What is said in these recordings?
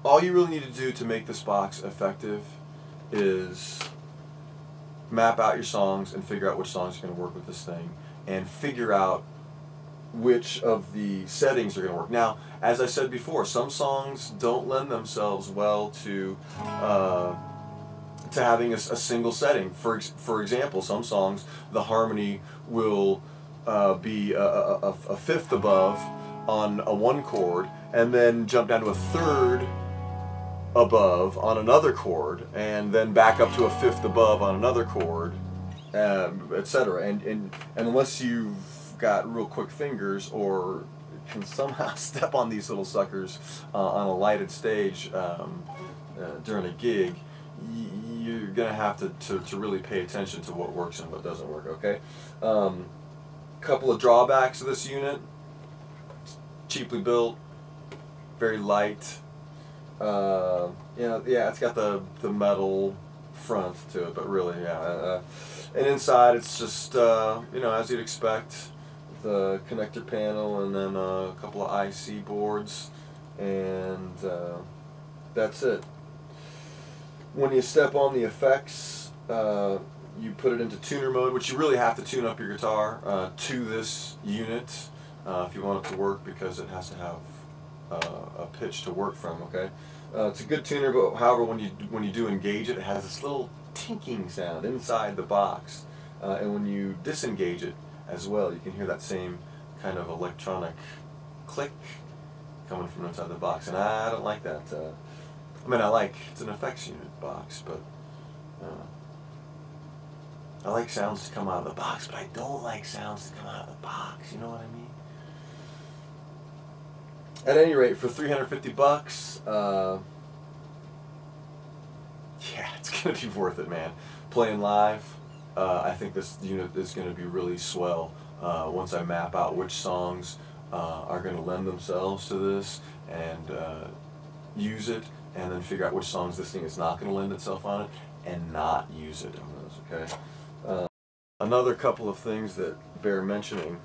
all you really need to do to make this box effective is map out your songs and figure out which songs are going to work with this thing, and figure out which of the settings are going to work. Now, as I said before, some songs don't lend themselves well to having a single setting. For example, some songs the harmony will be a fifth above on a one chord, and then jump down to a third above on another chord, and then back up to a fifth above on another chord, etc. And unless you've got real quick fingers or can somehow step on these little suckers on a lighted stage during a gig, you're gonna have to really pay attention to what works and what doesn't work. Okay. Couple of drawbacks of this unit: cheaply built, very light. Yeah, it's got the metal front to it, but really, yeah. And inside, it's just as you'd expect, the connector panel, and then a couple of IC boards, and that's it. When you step on the effects, you put it into tuner mode, which you really have to tune up your guitar to this unit if you want it to work, because it has to have a pitch to work from. Okay, it's a good tuner, but however, when you do engage it, it has this little tinking sound inside the box, and when you disengage it as well, you can hear that same kind of electronic click coming from inside the box, and I don't like that. I mean, it's an effects unit box, but I like sounds to come out of the box, but I don't like sounds to come out of the box. You know what I mean? At any rate, for $350, yeah, it's gonna be worth it, man. Playing live, I think this unit is gonna be really swell once I map out which songs are gonna lend themselves to this, and use it, and then figure out which songs this thing is not gonna lend itself on it, and not use it on those. Okay. Another couple of things that bear mentioning.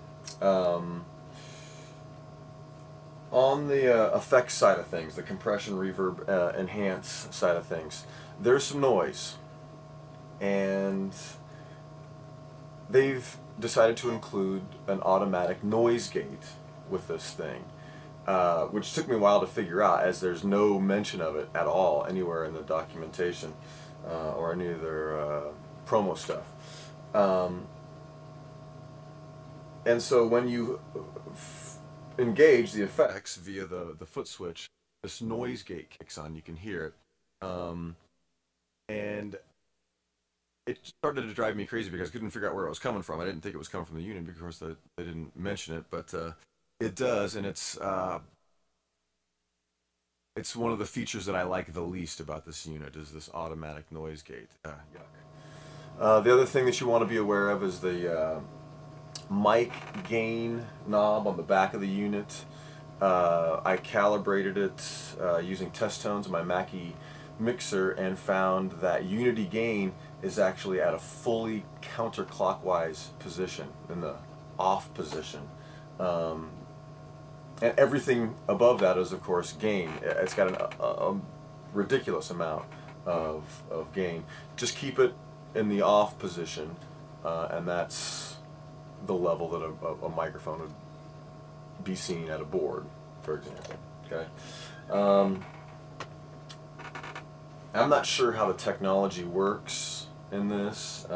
On the effects side of things, the compression, reverb, enhance side of things, there's some noise, and they've decided to include an automatic noise gate with this thing, which took me a while to figure out, as there's no mention of it at all anywhere in the documentation or any of their promo stuff. And so when you engage the effects via the foot switch, this noise gate kicks on. You can hear it, and it started to drive me crazy because I couldn't figure out where it was coming from. I didn't think it was coming from the unit because they didn't mention it, but it does, and it's one of the features that I like the least about this unit, is this automatic noise gate. Yuck. The other thing that you want to be aware of is the mic gain knob on the back of the unit. I calibrated it using test tones in my Mackie mixer, and found that unity gain is actually at a fully counterclockwise position, in the off position. And everything above that is, of course, gain. It's got a ridiculous amount of gain. Just keep it in the off position, and that's the level that a microphone would be seen at a board, for example. Okay. I'm not sure how the technology works in this,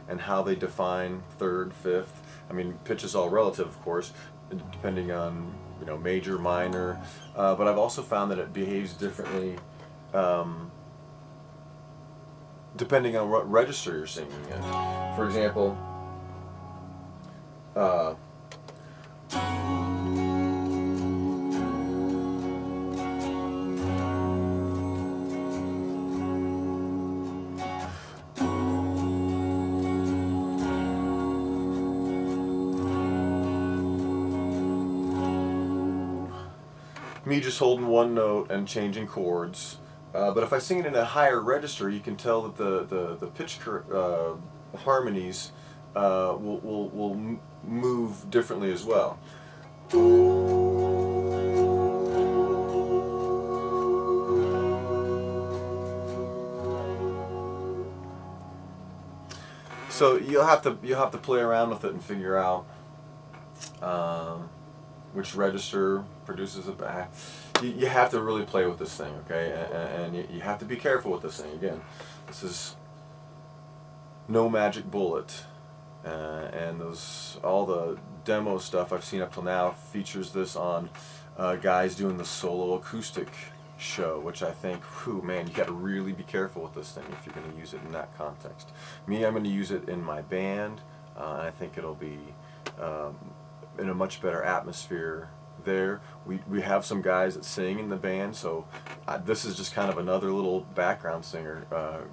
and how they define third, fifth. I mean, pitch is all relative, of course, depending on major, minor, but I've also found that it behaves differently depending on what register you're singing in. For example, me just holding one note and changing chords, but if I sing it in a higher register, you can tell that the pitch harmonies will move differently as well. So you'll have to play around with it and figure out which register produces a bass. You have to really play with this thing, okay? And you have to be careful with this thing. Again, this is no magic bullet, and all the demo stuff I've seen up till now features this on guys doing the solo acoustic show, which I think, whew, man, you got to really be careful with this thing if you're going to use it in that context. Me, I'm going to use it in my band, and I think it'll be in a much better atmosphere there. We have some guys that sing in the band, so this is just kind of another little background singer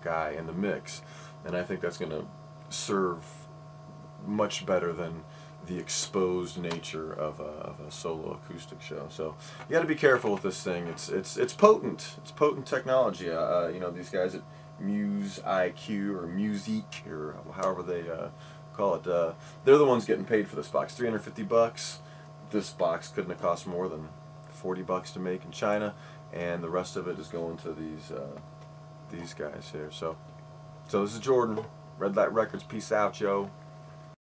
guy in the mix, and I think that's going to serve much better than the exposed nature of a solo acoustic show. So you got to be careful with this thing. It's potent. It's potent technology. You know, these guys at IQ or Musique or however they call it, they're the ones getting paid for this box. $350. This box couldn't have cost more than $40 to make in China, and the rest of it is going to these guys here. So this is Jordan, Red Light Records. Peace out, yo.